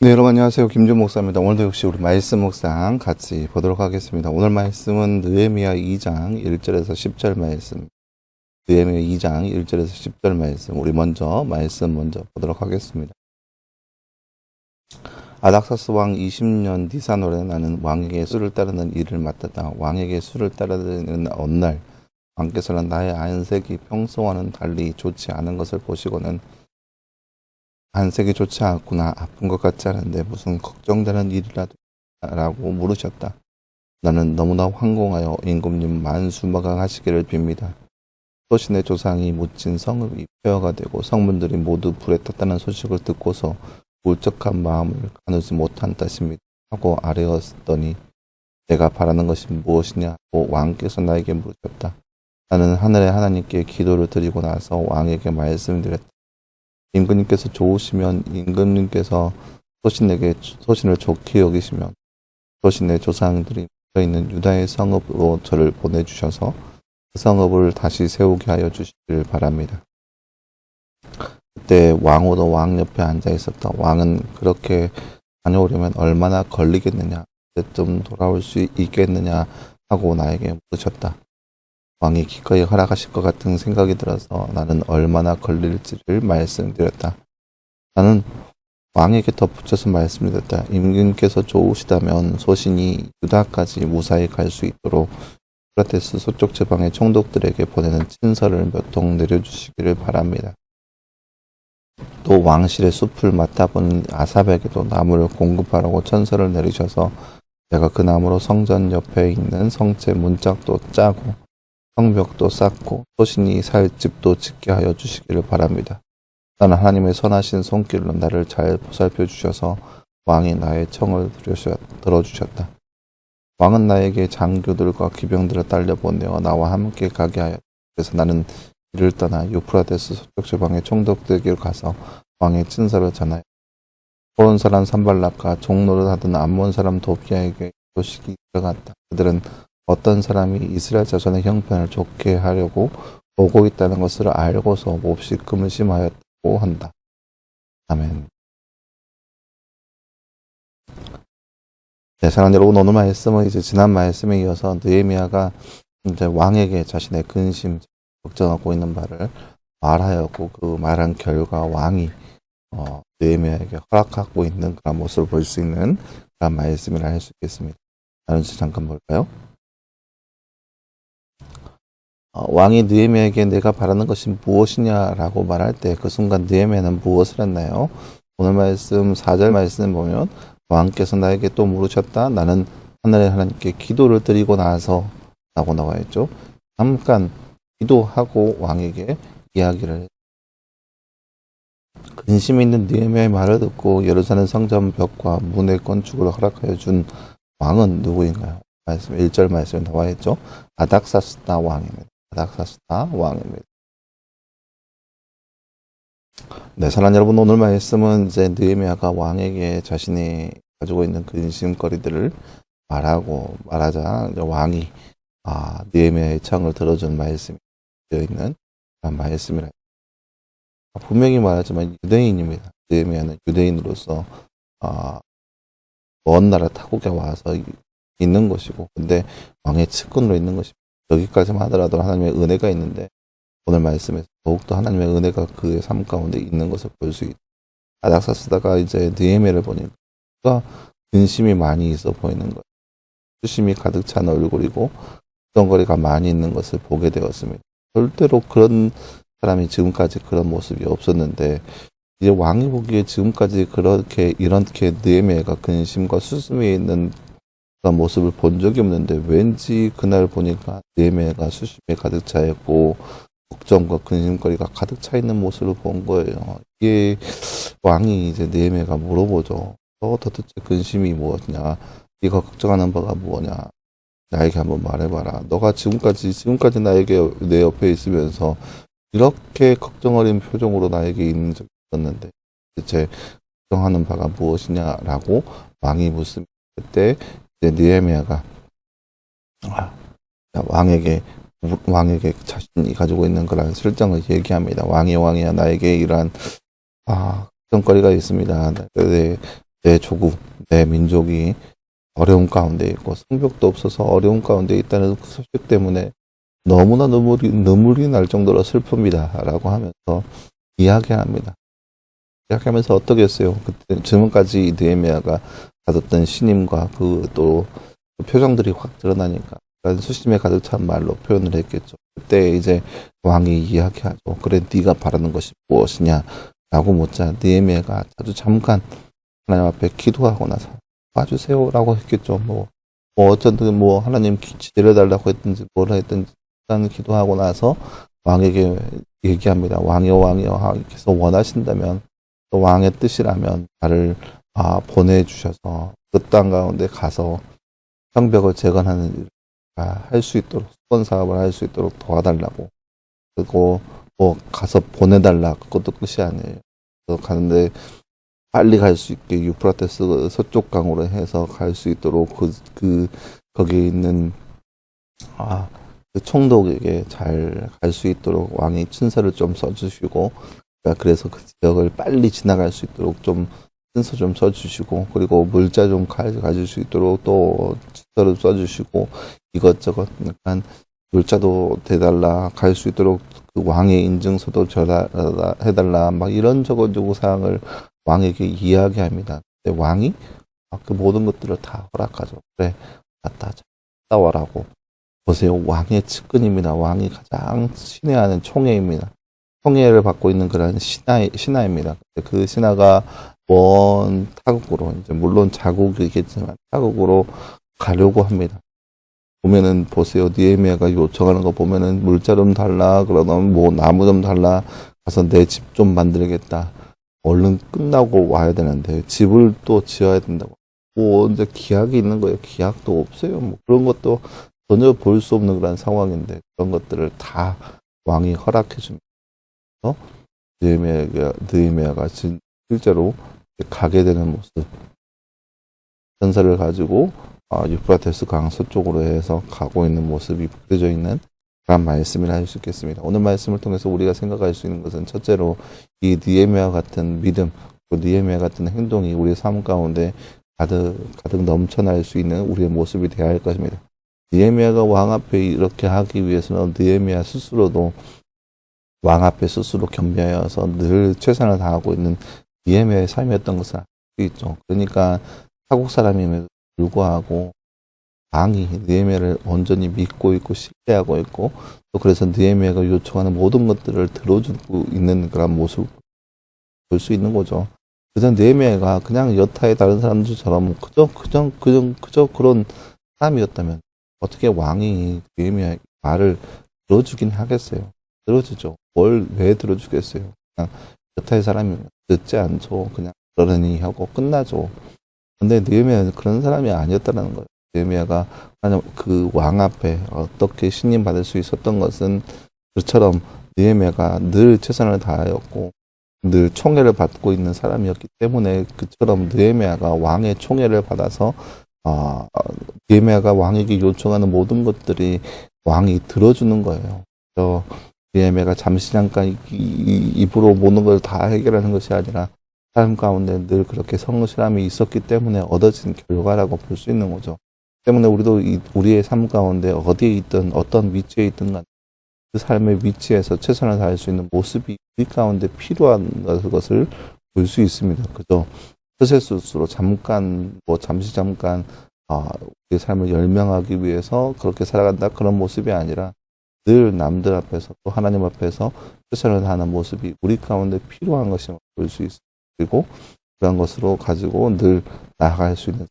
네, 여러분 안녕하세요. 김준 목사입니다. 오늘도 역시 우리 말씀 묵상 같이 보도록 하겠습니다. 오늘 말씀은 느헤미야 2장 1절에서 10절 말씀. 느헤미야 2장 1절에서 10절 말씀. 우리 말씀 먼저 보도록 하겠습니다. 아닥사스 왕 20년 니산월에 나는 왕에게 수를 따르는 일을 맡았다. 왕에게 수를 따르는 어느 날 왕께서는 나의 안색이 평소와는 달리 좋지 않은 것을 보시고는 안색이 좋지 않구나. 아픈 것 같지 않은데 무슨 걱정되는 일이라도 라고 물으셨다. 나는 너무나 황공하여 임금님 만수마강하시기를 빕니다. 소신의 조상이 묻힌 성읍이 폐허가 되고 성문들이 모두 불에 탔다는 소식을 듣고서 울적한 마음을 가누지 못한 탓입니다. 하고 아뢰었더니 내가 바라는 것이 무엇이냐 고 왕께서 나에게 물으셨다. 나는 하늘의 하나님께 기도를 드리고 나서 왕에게 말씀드렸다. 임금님께서 좋으시면 임금님께서 소신을 좋게 여기시면 소신의 조상들이 묻혀있는 유다의 성읍으로 저를 보내주셔서 그 성읍을 다시 세우게 하여 주시기를 바랍니다. 그때 왕후도 왕 옆에 앉아 있었다. 왕은 그렇게 다녀오려면 얼마나 걸리겠느냐, 언제쯤 돌아올 수 있겠느냐 하고 나에게 물으셨다. 왕이 기꺼이 허락하실 것 같은 생각이 들어서 나는 얼마나 걸릴지를 말씀드렸다. 나는 왕에게 덧붙여서 말씀드렸다. 임금께서 좋으시다면 소신이 유다까지 무사히 갈 수 있도록 유프라테스 서쪽 지방의 총독들에게 보내는 친서를 몇 통 내려주시기를 바랍니다. 또 왕실의 숲을 맡아본 아삽에게도 나무를 공급하라고 천서를 내리셔서 내가 그 나무로 성전 옆에 있는 성체 문짝도 짜고 성벽도 쌓고 소신이 살 집도 짓게 하여 주시기를 바랍니다. 나는 하나님의 선하신 손길로 나를 잘 보살펴 주셔서 왕이 나의 청을 들어주셨다. 왕은 나에게 장교들과 기병들을 딸려보내어 나와 함께 가게 하였다. 그래서 나는 이를 떠나 유프라테스 서쪽 지방의 총독들에게 가서 왕의 친서를 전하여 호론 사람 산발락과 종로를 하던 암몬 사람 도비아에게 소식이 들어갔다. 그들은 어떤 사람이 이스라엘 자손의 형편을 좋게 하려고 오고 있다는 것을 알고서 몹시 근심하였다고 한다. 아멘. 네, 사랑하는 여러분, 오늘 말씀은 이제 지난 말씀에 이어서 느헤미야가 이제 왕에게 자신의 근심, 걱정하고 있는 바를 말하였고 그 말한 결과 왕이 느헤미야에게 허락하고 있는 그런 모습을 볼 수 있는 그런 말씀이라 할 수 있겠습니다. 다른 주 잠깐 볼까요? 왕이 느헤미야에게 내가 바라는 것이 무엇이냐라고 말할 때 그 순간 느헤미야는 무엇을 했나요? 오늘 말씀 4절 말씀을 보면 왕께서 나에게 또 물으셨다. 나는 하늘의 하나님께 기도를 드리고 나서 라고 나와 있죠. 잠깐 기도하고 왕에게 이야기를 근심 있는 느헤미야의 말을 듣고 예루살렘 성전 벽과 문의 건축을 허락하여 준 왕은 누구인가요? 말씀 1절 말씀에 나와 있죠. 아닥사스다 왕입니다. 아닥사스다 왕입니다. 네, 사랑하는 여러분, 오늘 말씀은 이제 느헤미야가 왕에게 자신이 가지고 있는 근심거리들을 말하자 왕이 느헤미야의 청을 들어준 말씀이 되어 있는 그런 말씀이라. 분명히 말하지만 유대인입니다. 느헤미야는 유대인으로서 먼 나라 타국에 와서 있는 것이고, 근데 왕의 측근으로 있는 것입니다. 여기까지만 하더라도 하나님의 은혜가 있는데 오늘 말씀에서 더욱더 하나님의 은혜가 그의 삶 가운데 있는 것을 볼 수 있다. 아닥사스다가 이제 느헤미야를 보니까 근심이 많이 있어 보이는 거예요. 수심이 가득 찬 얼굴이고 걱정거리가 많이 있는 것을 보게 되었습니다. 절대로 그런 사람이 지금까지 그런 모습이 없었는데 이제 왕이 보기에 지금까지 이렇게 느헤미야가 근심과 수심이 있는 그런 모습을 본 적이 없는데 왠지 그날 보니까 느헤미야가 수심에 가득 차 있고 걱정과 근심거리가 가득 차 있는 모습을 본 거예요. 이게 왕이 이제 느헤미야가 물어보죠. 너 도대체 근심이 무엇이냐? 네가 걱정하는 바가 무엇냐? 나에게 한번 말해봐라. 너가 지금까지 내 옆에 있으면서 이렇게 걱정 어린 표정으로 나에게 있는 적이 있었는데 대체 걱정하는 바가 무엇이냐라고 왕이 묻습니다. 그때 이제 느헤미야가 왕에게 자신이 가지고 있는 그런 실정을 얘기합니다. 왕이야 나에게 이러한 걱정거리가 있습니다. 내 조국, 내 민족이 어려운 가운데 있고 성벽도 없어서 어려운 가운데 있다는 그 소식 때문에 너무나 눈물이 날 정도로 슬픕니다. 라고 하면서 이야기합니다. 이야기하면서 어떻게 했어요? 그때 지금까지 느헤미야가 받았던 신임과 그 또 표정들이 확 드러나니까 수심에 가득 찬 말로 표현을 했겠죠. 그때 이제 왕이 이야기하죠. 그래 네가 바라는 것이 무엇이냐? 라고 묻자 느헤미야가 아주 잠깐 하나님 앞에 기도하고 나서 봐주세요 라고 했겠죠. 어쨌든 하나님 지내달라고 했든지 뭐라 했든지 일단 기도하고 나서 왕에게 얘기합니다. 왕이여 하나님께서 원하신다면 또 왕의 뜻이라면 나를 보내주셔서 그 땅 가운데 가서 성벽을 재건하는 일을 할 수 있도록 수건 사업을 할 수 있도록 도와달라고 그리고 가서 보내달라 그것도 끝이 아니에요. 그래서 가는데 빨리 갈 수 있게 유프라테스 서쪽 강으로 해서 갈 수 있도록 거기에 있는 그 총독에게 잘 갈 수 있도록 왕이 친서를 좀 써주시고 그래서 그 지역을 빨리 지나갈 수 있도록 좀 친서 좀 써주시고 그리고 물자 좀 가질 수 있도록 또 친서를 써주시고 이것저것 약간 물자도 대달라 갈 수 있도록 그 왕의 인증서도 해달라 막 이런 저것 사항을 왕에게 이야기합니다. 근데 왕이 그 모든 것들을 다 허락하죠. 그래 갔다 와라고. 보세요. 왕의 측근입니다. 왕이 가장 신뢰하는 총애입니다. 총애를 받고 있는 그런 신하입니다. 그 신하가 먼 타국으로 이제 물론 자국이겠지만 타국으로 가려고 합니다. 보면은 보세요. 느헤미야가 요청하는 거 보면은 물자 좀 달라 그러면 나무 좀 달라 가서 내 집 좀 만들겠다. 얼른 끝나고 와야 되는데 집을 또 지어야 된다고. 이제 기약이 있는 거예요. 기약도 없어요. 그런 것도 전혀 볼 수 없는 그런 상황인데 그런 것들을 다 왕이 허락해 줍니다. 느헤미야가 실제로 가게 되는 모습, 전사를 가지고 유프라테스 강 서쪽으로 해서 가고 있는 모습이 그려져 있는 그런 말씀을 할 수 있겠습니다. 오늘 말씀을 통해서 우리가 생각할 수 있는 것은 첫째로 이 느헤미야 같은 믿음, 또 느헤미야 같은 행동이 우리의 삶 가운데 가득 넘쳐날 수 있는 우리의 모습이 되어야 할 것입니다. 느헤미야가 왕 앞에 이렇게 하기 위해서는 느헤미야 스스로도 왕 앞에 스스로 겸비하여서 늘 최선을 다하고 있는 느헤미야의 삶이었던 것을 알 수 있죠. 그러니까 타국 사람임에도 불구하고 왕이 느헤미야를 온전히 믿고 있고 신뢰하고 있고 또 그래서 느헤미야가 요청하는 모든 것들을 들어주고 있는 그런 모습을 볼 수 있는 거죠. 그래서 느헤미야가 그냥 여타의 다른 사람들처럼 그저 그런 사람이었다면 어떻게 왕이 느헤미야의 말을 들어주긴 하겠어요. 들어주죠. 왜 들어주겠어요. 그냥 여타의 사람이 듣지 않죠. 그냥 그러니 하고 끝나죠. 근데 느헤미야는 그런 사람이 아니었다는 거예요. 느헤미야가 그 왕 앞에 어떻게 신임 받을 수 있었던 것은 그처럼 느헤미야가 늘 최선을 다하였고 늘 총애를 받고 있는 사람이었기 때문에 그처럼 느헤미야가 왕의 총애를 받아서 느헤미야가 왕에게 요청하는 모든 것들이 왕이 들어주는 거예요. 그래서 느헤미야가 잠시 잠깐 입으로 모든 걸 다 해결하는 것이 아니라 삶 가운데 늘 그렇게 성실함이 있었기 때문에 얻어진 결과라고 볼 수 있는 거죠. 때문에 우리도 우리의 삶 가운데 어디에 있든 어떤 위치에 있든 간 그 삶의 위치에서 최선을 다할 수 있는 모습이 우리 가운데 필요한 것을 볼 수 있습니다. 그죠? 스스로 잠시 잠깐 우리의 삶을 열명하기 위해서 그렇게 살아간다 그런 모습이 아니라 늘 남들 앞에서 또 하나님 앞에서 최선을 다하는 모습이 우리 가운데 필요한 것임을 볼 수 있습니다. 그리고 그런 것으로 가지고 늘 나아갈 수 있는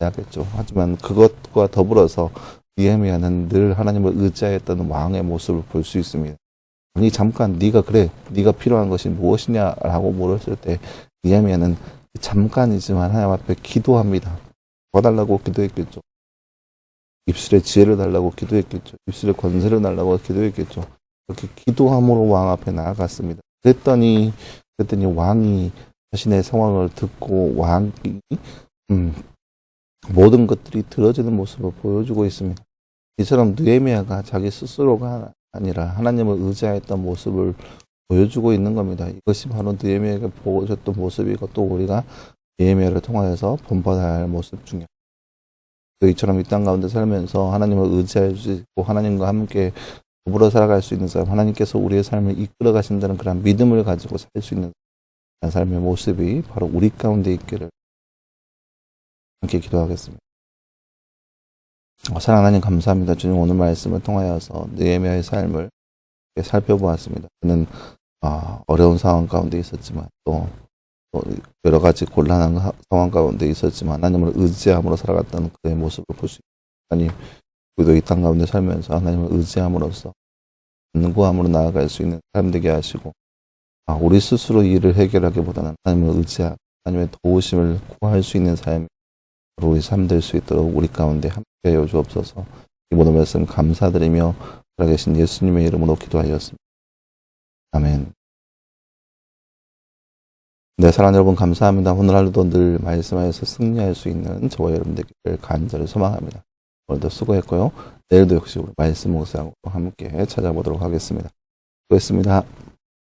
해야겠죠. 하지만 그것과 더불어서 느헤미야는 늘 하나님을 의지했던 왕의 모습을 볼 수 있습니다. 아니 잠깐 네가 필요한 것이 무엇이냐라고 물었을 때 느헤미야는 잠깐이지만 하나님 앞에 기도합니다. 도와달라고 기도했겠죠. 입술에 지혜를 달라고 기도했겠죠. 입술에 권세를 달라고 기도했겠죠. 그렇게 기도함으로 왕 앞에 나아갔습니다. 그랬더니 왕이 자신의 상황을 듣고 왕이 모든 것들이 들어지는 모습을 보여주고 있습니다. 이처럼 느헤미야가 자기 스스로가 아니라 하나님을 의지했던 모습을 보여주고 있는 겁니다. 이것이 바로 느헤미야가 보여줬던 모습이고 또 우리가 예매를 통하여서 본받아야 할 모습 중에 이처럼 이 땅 가운데 살면서 하나님을 의지할 수 있고 하나님과 함께 더불어 살아갈 수 있는 사람, 하나님께서 우리의 삶을 이끌어 가신다는 그런 믿음을 가지고 살 수 있는 삶의 모습이 바로 우리 가운데 있기를 함께 기도하겠습니다. 사랑하는 하나님 감사합니다. 주님 오늘 말씀을 통하여서 느헤미야의 삶을 살펴보았습니다. 그는 어려운 상황 가운데 있었지만 또 여러 가지 곤란한 상황 가운데 있었지만 하나님을 의지함으로 살아갔다는 그의 모습을 볼 수 있습니다. 하나님, 우리도 이 땅 가운데 살면서 하나님을 의지함으로써 구함으로 나아갈 수 있는 사람 되게 하시고 우리 스스로 일을 해결하기보다는 하나님을 의지하고 하나님의 도우심을 구할 수 있는 삶이 우리 삶 될 수 있도록 우리 가운데 함께하여 주옵소서. 이 모든 말씀 감사드리며 살아계신 예수님의 이름으로 기도하였습니다. 아멘. 네, 사랑하는 여러분 감사합니다. 오늘 하루도 늘 말씀하여서 승리할 수 있는 저와 여러분들에게 간절히 소망합니다. 오늘도 수고했고요. 내일도 역시 우리 말씀 묵상으로 함께 찾아보도록 하겠습니다. 수고했습니다.